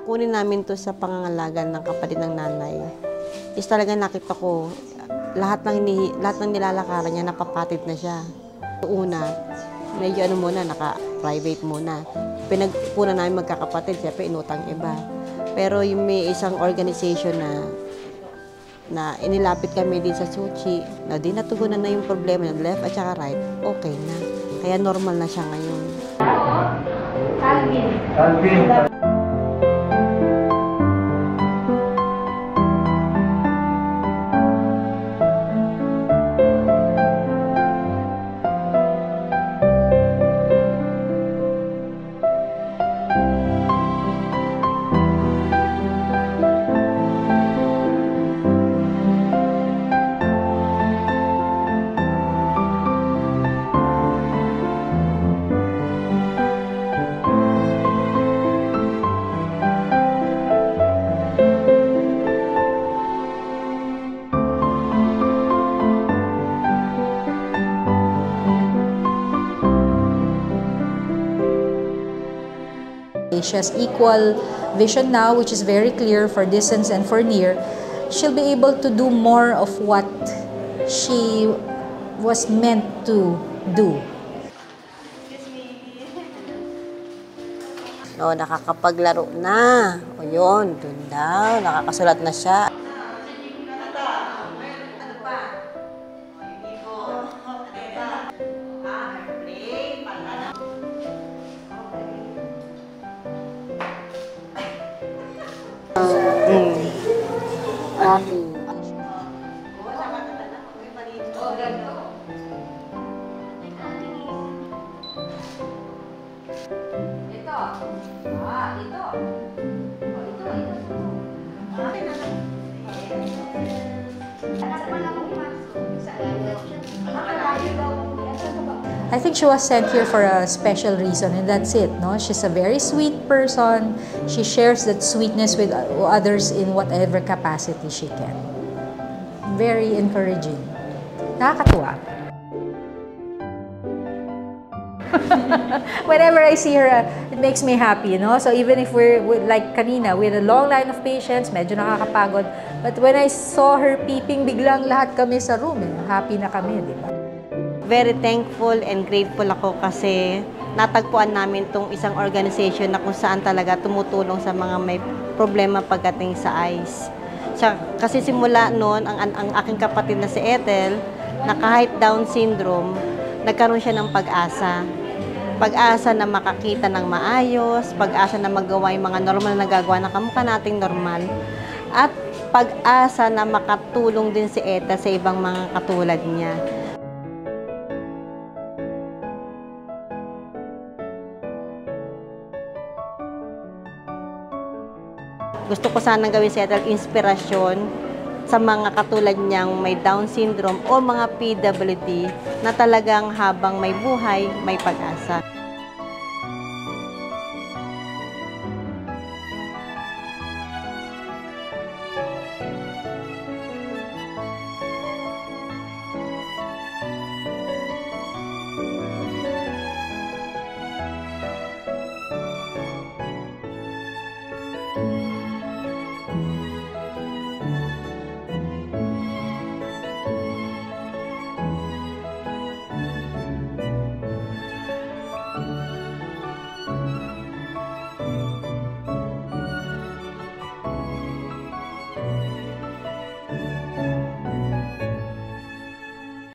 Kunin namin to sa pangangalaga ng kapatid ng nanay. Is talaga nakita ko, lahat ng nilalakaran niya, napapatid na siya. Una, medyo muna, naka-private muna. Pinagpunan namin magkakapatid, siyempre inutang iba. Pero yung may isang organization na inilapit kami din sa Suchi, na di natugunan na yung problema ng left at saka right, okay na. Kaya normal na siya ngayon. Calvin. She has equal vision now, which is very clear for distance and for near. She'll be able to do more of what she was meant to do. No, nakakapaglaro na. O yun, dun daw, nakakasulat na siya. Happy. I think she was sent here for a special reason, and that's it. No, she's a very sweet person. She shares that sweetness with others in whatever capacity she can. Very encouraging. Nakakatuwa. Whenever I see her, it makes me happy, no? So even if we're like kanina, with a long line of patients, medyo nakakapagod. But when I saw her peeping, biglang lahat kami sa room, happy na kami, di ba? Very thankful and grateful ako kasi natagpuan namin itong isang organization na kung saan talaga tumutulong sa mga may problema pagdating sa eyes. Kasi simula noon, ang aking kapatid na si Ethel, na kahit Down syndrome, nagkaroon siya ng pag-asa. Pag-asa na makakita ng maayos, pag-asa na magawa yung mga normal na nagagawa na kamukha nating normal, at pag-asa na makatulong din si Ethel sa ibang mga katulad niya. Gusto ko sanang gawin si Ethel inspirasyon sa mga katulad niyang may Down syndrome o mga PWD na talagang habang may buhay, may pag-asa.